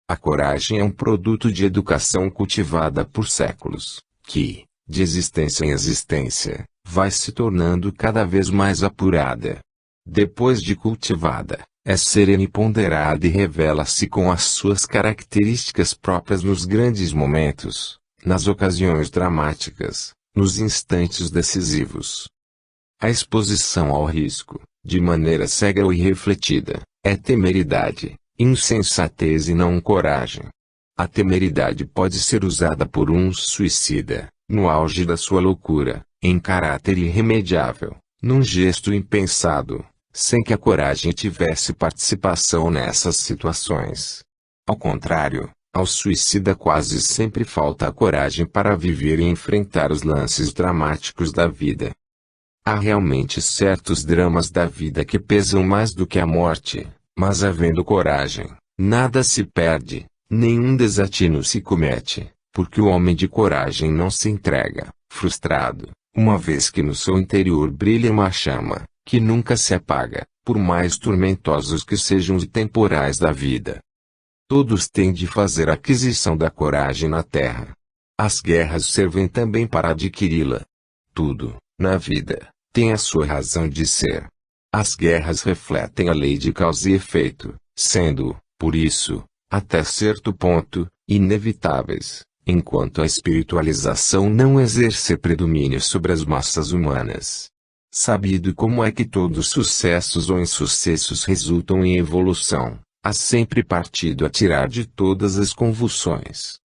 A coragem é um produto de educação cultivada por séculos, que, de existência em existência, vai se tornando cada vez mais apurada. Depois de cultivada, é serena e ponderada e revela-se com as suas características próprias nos grandes momentos, nas ocasiões dramáticas, nos instantes decisivos. A exposição ao risco, de maneira cega ou irrefletida, é temeridade, insensatez e não coragem. A temeridade pode ser usada por um suicida, no auge da sua loucura, em caráter irremediável, num gesto impensado, sem que a coragem tivesse participação nessas situações. Ao contrário, ao suicida quase sempre falta a coragem para viver e enfrentar os lances dramáticos da vida. Há realmente certos dramas da vida que pesam mais do que a morte, mas havendo coragem, nada se perde, nenhum desatino se comete, porque o homem de coragem não se entrega, frustrado, uma vez que no seu interior brilha uma chama, que nunca se apaga, por mais tormentosos que sejam os temporais da vida. Todos têm de fazer aquisição da coragem na terra. As guerras servem também para adquiri-la. Tudo, na vida, tem a sua razão de ser. As guerras refletem a lei de causa e efeito, sendo, por isso, até certo ponto, inevitáveis, enquanto a espiritualização não exercer predomínio sobre as massas humanas. Sabido como é que todos sucessos ou insucessos resultam em evolução, há sempre partido a tirar de todas as convulsões.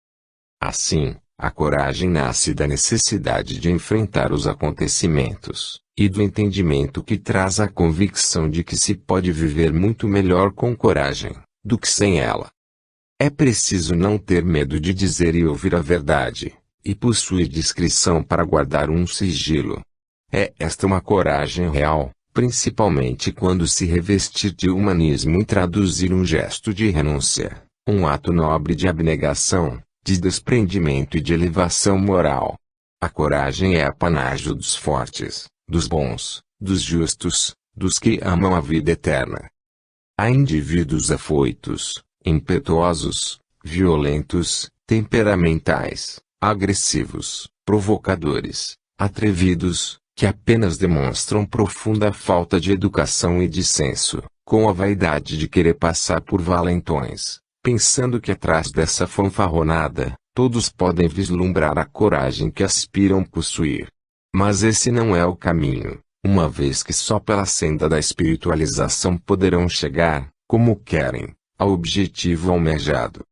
Assim, a coragem nasce da necessidade de enfrentar os acontecimentos, e do entendimento que traz a convicção de que se pode viver muito melhor com coragem, do que sem ela. É preciso não ter medo de dizer e ouvir a verdade, e possuir discrição para guardar um sigilo. É esta uma coragem real, principalmente quando se revestir de humanismo e traduzir um gesto de renúncia, um ato nobre de abnegação, de desprendimento e de elevação moral. A coragem é apanágio dos fortes, dos bons, dos justos, dos que amam a vida eterna. Há indivíduos afoitos, impetuosos, violentos, temperamentais, agressivos, provocadores, atrevidos, que apenas demonstram profunda falta de educação e de senso, com a vaidade de querer passar por valentões, pensando que atrás dessa fanfarronada, todos podem vislumbrar a coragem que aspiram possuir. Mas esse não é o caminho, uma vez que só pela senda da espiritualização poderão chegar, como querem, ao objetivo almejado.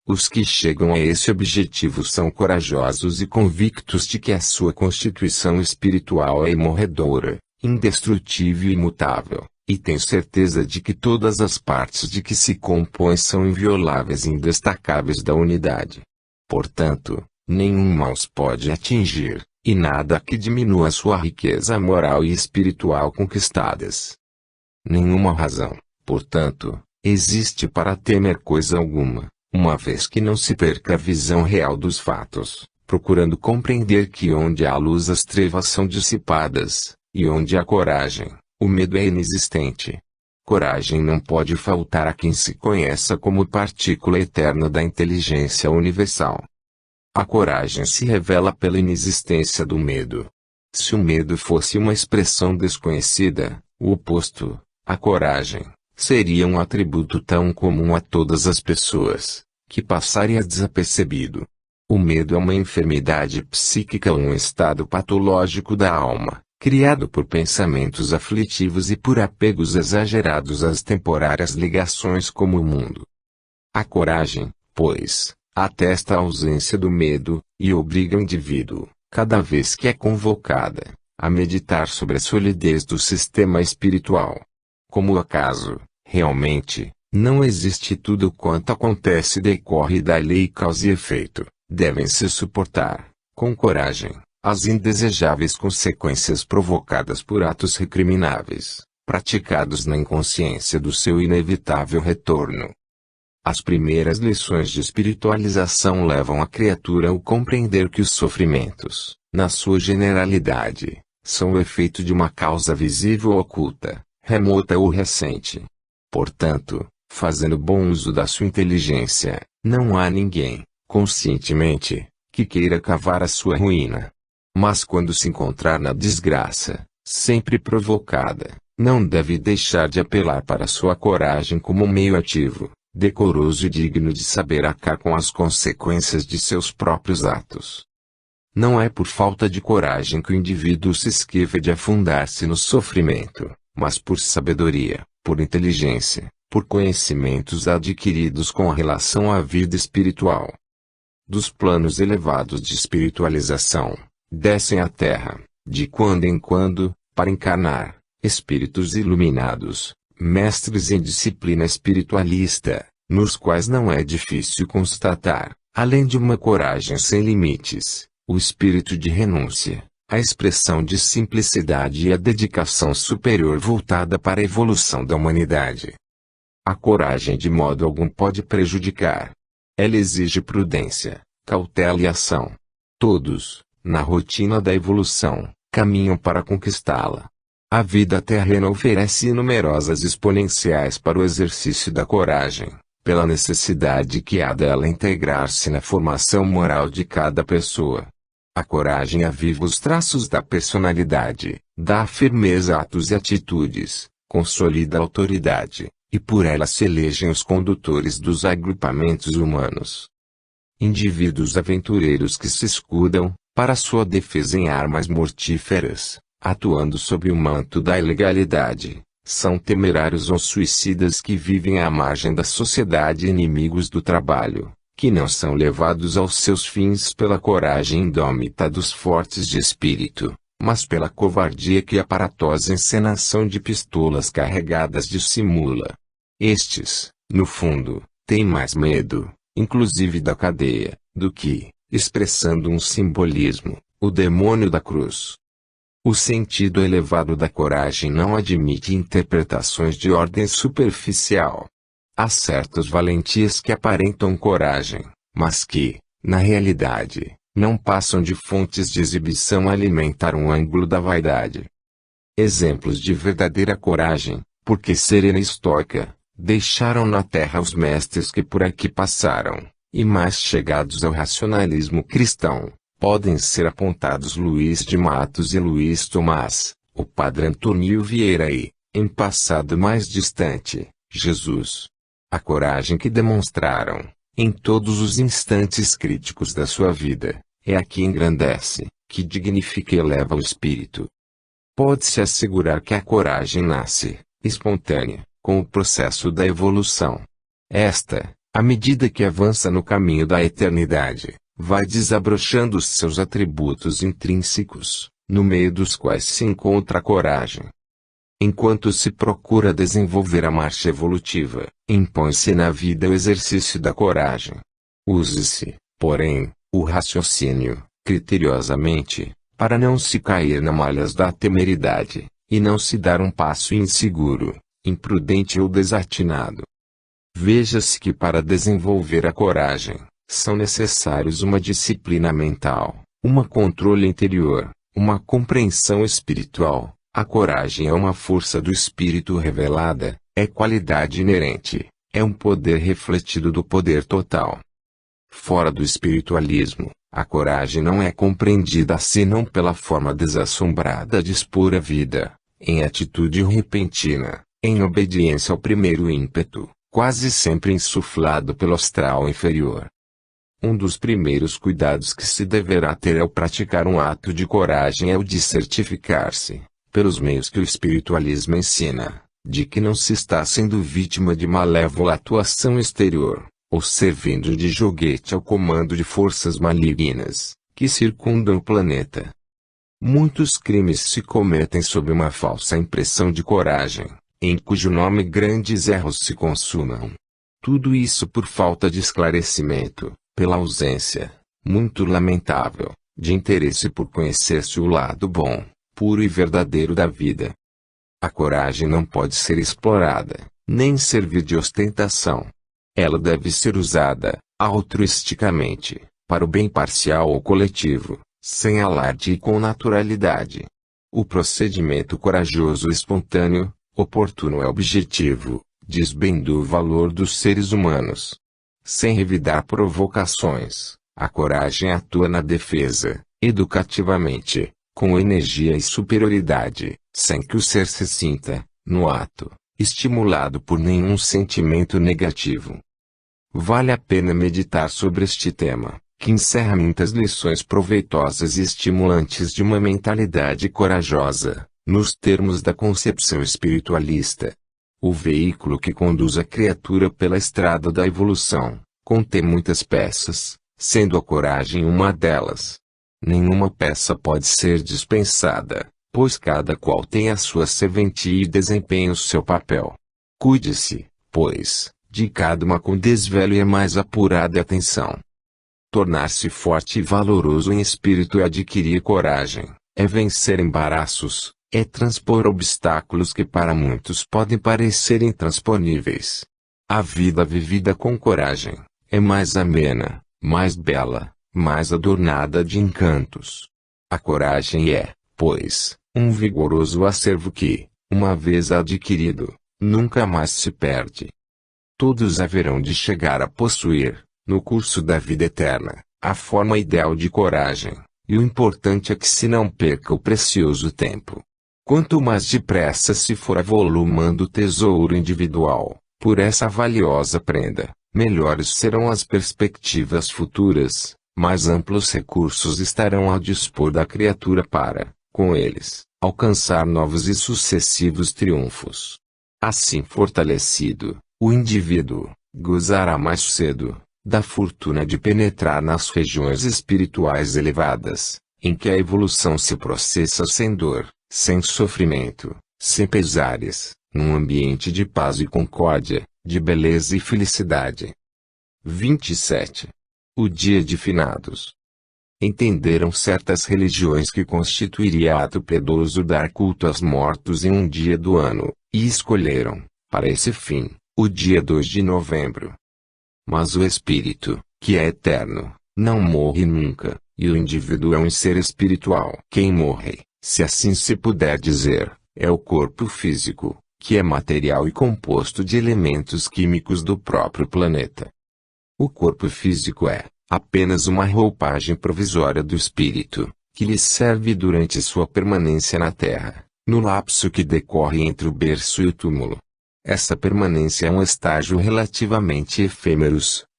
Os que chegam a esse objetivo são corajosos e convictos de que a sua constituição espiritual é imorredoura, indestrutível e imutável, e têm certeza de que todas as partes de que se compõe são invioláveis e indestacáveis da unidade. Portanto, nenhum mal os pode atingir, e nada que diminua sua riqueza moral e espiritual conquistadas. Nenhuma razão, portanto, existe para temer coisa alguma, uma vez que não se perca a visão real dos fatos, procurando compreender que onde há luz as trevas são dissipadas, e onde há coragem, o medo é inexistente. Coragem não pode faltar a quem se conheça como partícula eterna da inteligência universal. A coragem se revela pela inexistência do medo. Se o medo fosse uma expressão desconhecida, o oposto, a coragem, seria um atributo tão comum a todas as pessoas, que passaria desapercebido. O medo é uma enfermidade psíquica ou um estado patológico da alma, criado por pensamentos aflitivos e por apegos exagerados às temporárias ligações com o mundo. A coragem, pois, atesta a ausência do medo, e obriga o indivíduo, cada vez que é convocada, a meditar sobre a solidez do sistema espiritual. Como o acaso, realmente, não existe tudo quanto acontece decorre da lei causa e efeito, devem-se suportar, com coragem, as indesejáveis consequências provocadas por atos recrimináveis, praticados na inconsciência do seu inevitável retorno. As primeiras lições de espiritualização levam a criatura a compreender que os sofrimentos, na sua generalidade, são o efeito de uma causa visível ou oculta, remota ou recente. Portanto, fazendo bom uso da sua inteligência, não há ninguém, conscientemente, que queira cavar a sua ruína. Mas quando se encontrar na desgraça, sempre provocada, não deve deixar de apelar para sua coragem como um meio ativo, decoroso e digno de saber arcar com as consequências de seus próprios atos. Não é por falta de coragem que o indivíduo se esquiva de afundar-se no sofrimento, mas por sabedoria, por inteligência, por conhecimentos adquiridos com relação à vida espiritual. Dos planos elevados de espiritualização, descem à Terra, de quando em quando, para encarnar, espíritos iluminados, mestres em disciplina espiritualista, nos quais não é difícil constatar, além de uma coragem sem limites, o espírito de renúncia, a expressão de simplicidade e a dedicação superior voltada para a evolução da humanidade. A coragem de modo algum pode prejudicar. Ela exige prudência, cautela e ação. Todos, na rotina da evolução, caminham para conquistá-la. A vida terrena oferece numerosas exponenciais para o exercício da coragem, pela necessidade que há dela integrar-se na formação moral de cada pessoa. A coragem aviva os traços da personalidade, dá firmeza a atos e atitudes, consolida a autoridade, e por ela se elegem os condutores dos agrupamentos humanos. Indivíduos aventureiros que se escudam, para sua defesa em armas mortíferas, atuando sob o manto da ilegalidade, são temerários ou suicidas que vivem à margem da sociedade, inimigos do trabalho, que não são levados aos seus fins pela coragem indômita dos fortes de espírito, mas pela covardia que a aparatosa encenação de pistolas carregadas dissimula. Estes, no fundo, têm mais medo, inclusive da cadeia, do que, expressando um simbolismo, o demônio da cruz. O sentido elevado da coragem não admite interpretações de ordem superficial. Há certas valentias que aparentam coragem, mas que, na realidade, não passam de fontes de exibição a alimentar um ângulo da vaidade. Exemplos de verdadeira coragem, porque serena e estoica, deixaram na terra os mestres que por aqui passaram, e mais chegados ao racionalismo cristão, podem ser apontados Luís de Matos e Luís Tomás, o Padre Antônio Vieira e, em passado mais distante, Jesus. A coragem que demonstraram, em todos os instantes críticos da sua vida, é a que engrandece, que dignifica e eleva o espírito. Pode-se assegurar que a coragem nasce, espontânea, com o processo da evolução. Esta, à medida que avança no caminho da eternidade, vai desabrochando os seus atributos intrínsecos, no meio dos quais se encontra a coragem. Enquanto se procura desenvolver a marcha evolutiva, impõe-se na vida o exercício da coragem. Use-se, porém, o raciocínio, criteriosamente, para não se cair nas malhas da temeridade, e não se dar um passo inseguro, imprudente ou desatinado. Veja-se que para desenvolver a coragem, são necessários uma disciplina mental, controle interior, uma compreensão espiritual. A coragem é uma força do espírito revelada, é qualidade inerente, é um poder refletido do poder total. Fora do espiritualismo, a coragem não é compreendida senão pela forma desassombrada de expor a vida, em atitude repentina, em obediência ao primeiro ímpeto, quase sempre insuflado pelo astral inferior. Um dos primeiros cuidados que se deverá ter ao praticar um ato de coragem é o de certificar-se, pelos meios que o espiritualismo ensina, de que não se está sendo vítima de malévola atuação exterior, ou servindo de joguete ao comando de forças malignas, que circundam o planeta. Muitos crimes se cometem sob uma falsa impressão de coragem, em cujo nome grandes erros se consumam. Tudo isso por falta de esclarecimento, pela ausência, muito lamentável, de interesse por conhecer-se o lado bom, puro e verdadeiro da vida. A coragem não pode ser explorada, nem servir de ostentação. Ela deve ser usada, altruisticamente, para o bem parcial ou coletivo, sem alarde e com naturalidade. O procedimento corajoso e espontâneo, oportuno é objetivo, desbendo o valor dos seres humanos. Sem revidar provocações, a coragem atua na defesa, educativamente, com energia e superioridade, sem que o ser se sinta, no ato, estimulado por nenhum sentimento negativo. Vale a pena meditar sobre este tema, que encerra muitas lições proveitosas e estimulantes de uma mentalidade corajosa, nos termos da concepção espiritualista. O veículo que conduz a criatura pela estrada da evolução, contém muitas peças, sendo a coragem uma delas. Nenhuma peça pode ser dispensada, pois cada qual tem a sua serventia e desempenha o seu papel. Cuide-se, pois, de cada uma com desvelo e a mais apurada atenção. Tornar-se forte e valoroso em espírito é adquirir coragem, é vencer embaraços, é transpor obstáculos que para muitos podem parecer intransponíveis. A vida vivida com coragem, é mais amena, mais bela, mais adornada de encantos. A coragem é, pois, um vigoroso acervo que, uma vez adquirido, nunca mais se perde. Todos haverão de chegar a possuir, no curso da vida eterna, a forma ideal de coragem, e o importante é que se não perca o precioso tempo. Quanto mais depressa se for avolumando o tesouro individual, por essa valiosa prenda, melhores serão as perspectivas futuras, mais amplos recursos estarão ao dispor da criatura para, com eles, alcançar novos e sucessivos triunfos. Assim fortalecido, o indivíduo gozará mais cedo da fortuna de penetrar nas regiões espirituais elevadas, em que a evolução se processa sem dor, sem sofrimento, sem pesares, num ambiente de paz e concórdia, de beleza e felicidade. 27. O dia de finados. Entenderam certas religiões que constituiria ato piedoso dar culto aos mortos em um dia do ano, e escolheram, para esse fim, o dia 2 de novembro. Mas o espírito, que é eterno, não morre nunca, e o indivíduo é um ser espiritual. Quem morre, se assim se puder dizer, é o corpo físico, que é material e composto de elementos químicos do próprio planeta. O corpo físico é apenas uma roupagem provisória do espírito, que lhe serve durante sua permanência na Terra, no lapso que decorre entre o berço e o túmulo. Essa permanência é um estágio relativamente efêmero,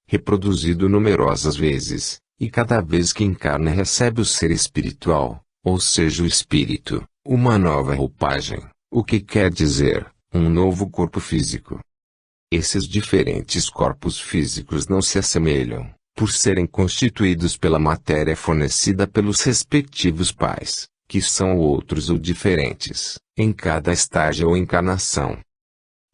reproduzido numerosas vezes, e cada vez que encarna recebe o ser espiritual, ou seja o espírito, uma nova roupagem, o que quer dizer, um novo corpo físico. Esses diferentes corpos físicos não se assemelham, por serem constituídos pela matéria fornecida pelos respectivos pais, que são outros ou diferentes, em cada estágio ou encarnação.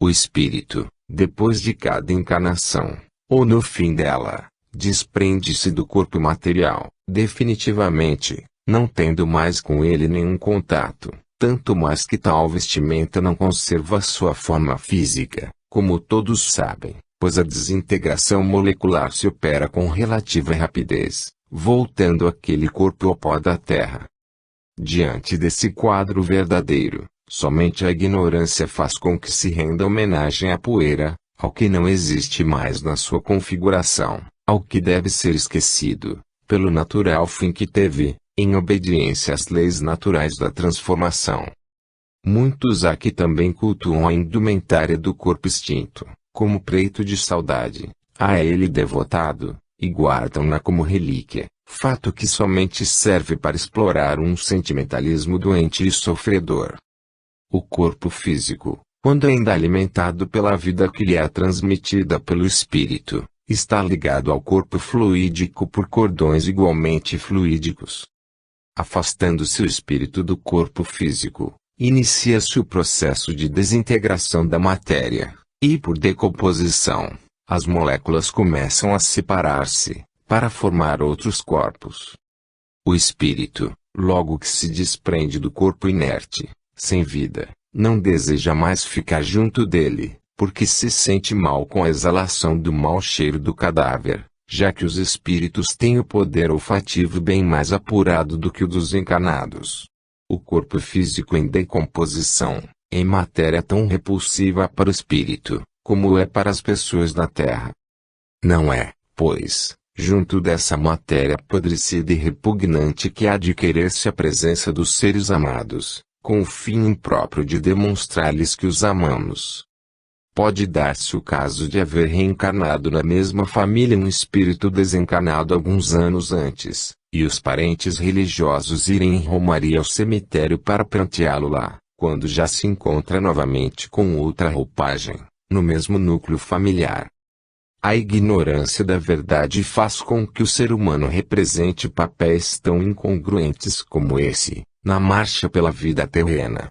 O espírito, depois de cada encarnação, ou no fim dela, desprende-se do corpo material, definitivamente, não tendo mais com ele nenhum contato, tanto mais que tal vestimenta não conserva sua forma física, como todos sabem, pois a desintegração molecular se opera com relativa rapidez, voltando aquele corpo ao pó da terra. Diante desse quadro verdadeiro, somente a ignorância faz com que se renda homenagem à poeira, ao que não existe mais na sua configuração, ao que deve ser esquecido, pelo natural fim que teve, em obediência às leis naturais da transformação. Muitos há que também cultuam a indumentária do corpo extinto, como preito de saudade, a ele devotado, e guardam-na como relíquia, fato que somente serve para explorar um sentimentalismo doente e sofredor. O corpo físico, quando ainda alimentado pela vida que lhe é transmitida pelo espírito, está ligado ao corpo fluídico por cordões igualmente fluídicos. Afastando-se o espírito do corpo físico, inicia-se o processo de desintegração da matéria, e por decomposição, as moléculas começam a separar-se, para formar outros corpos. O espírito, logo que se desprende do corpo inerte, sem vida, não deseja mais ficar junto dele, porque se sente mal com a exalação do mau cheiro do cadáver, já que os espíritos têm o poder olfativo bem mais apurado do que o dos encarnados. O corpo físico em decomposição, em matéria tão repulsiva para o espírito, como é para as pessoas da terra. Não é, pois, junto dessa matéria apodrecida e repugnante que há de querer-se a presença dos seres amados, com o fim impróprio de demonstrar-lhes que os amamos. Pode dar-se o caso de haver reencarnado na mesma família um espírito desencarnado alguns anos antes, e os parentes religiosos irem em romaria ao cemitério para pranteá-lo lá, quando já se encontra novamente com outra roupagem, no mesmo núcleo familiar. A ignorância da verdade faz com que o ser humano represente papéis tão incongruentes como esse, na marcha pela vida terrena.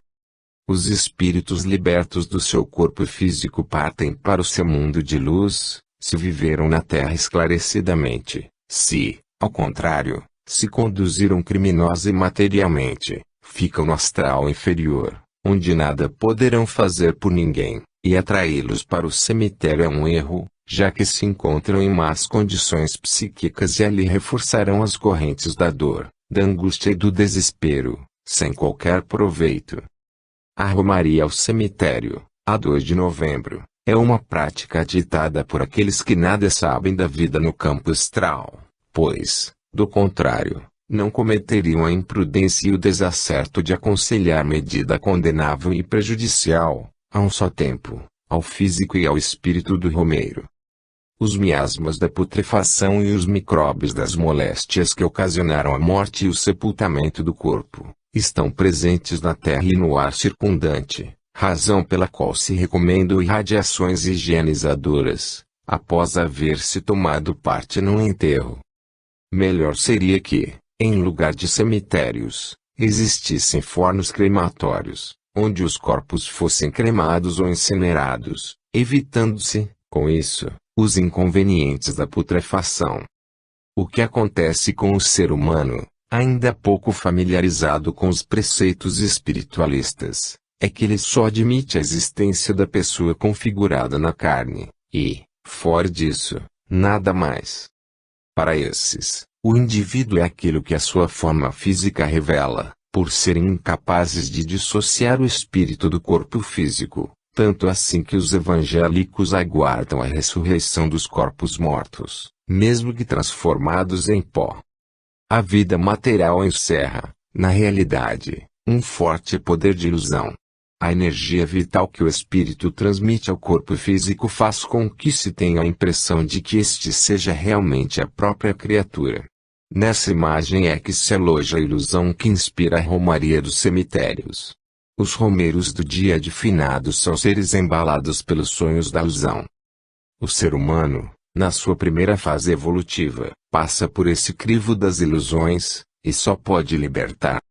Os espíritos libertos do seu corpo físico partem para o seu mundo de luz, se viveram na terra esclarecidamente, se, ao contrário, se conduziram criminosa e materialmente, ficam no astral inferior, onde nada poderão fazer por ninguém, e atraí-los para o cemitério é um erro, já que se encontram em más condições psíquicas e ali reforçarão as correntes da dor, da angústia e do desespero, sem qualquer proveito. A romaria ao cemitério, a 2 de novembro, é uma prática ditada por aqueles que nada sabem da vida no campo astral, pois, do contrário, não cometeriam a imprudência e o desacerto de aconselhar medida condenável e prejudicial, a um só tempo, ao físico e ao espírito do romeiro. Os miasmas da putrefação e os micróbios das moléstias que ocasionaram a morte e o sepultamento do corpo, estão presentes na terra e no ar circundante, razão pela qual se recomendam irradiações higienizadoras, após haver-se tomado parte num enterro. Melhor seria que, em lugar de cemitérios, existissem fornos crematórios, onde os corpos fossem cremados ou incinerados, evitando-se, com isso, os inconvenientes da putrefação. O que acontece com o ser humano, ainda pouco familiarizado com os preceitos espiritualistas, é que ele só admite a existência da pessoa configurada na carne, e, fora disso, nada mais. Para esses, o indivíduo é aquilo que a sua forma física revela, por serem incapazes de dissociar o espírito do corpo físico, tanto assim que os evangélicos aguardam a ressurreição dos corpos mortos, mesmo que transformados em pó. A vida material encerra, na realidade, um forte poder de ilusão. A energia vital que o espírito transmite ao corpo físico faz com que se tenha a impressão de que este seja realmente a própria criatura. Nessa imagem é que se aloja a ilusão que inspira a romaria dos cemitérios. Os romeiros do dia de finados são seres embalados pelos sonhos da ilusão. O ser humano, na sua primeira fase evolutiva, passa por esse crivo das ilusões, e só pode libertar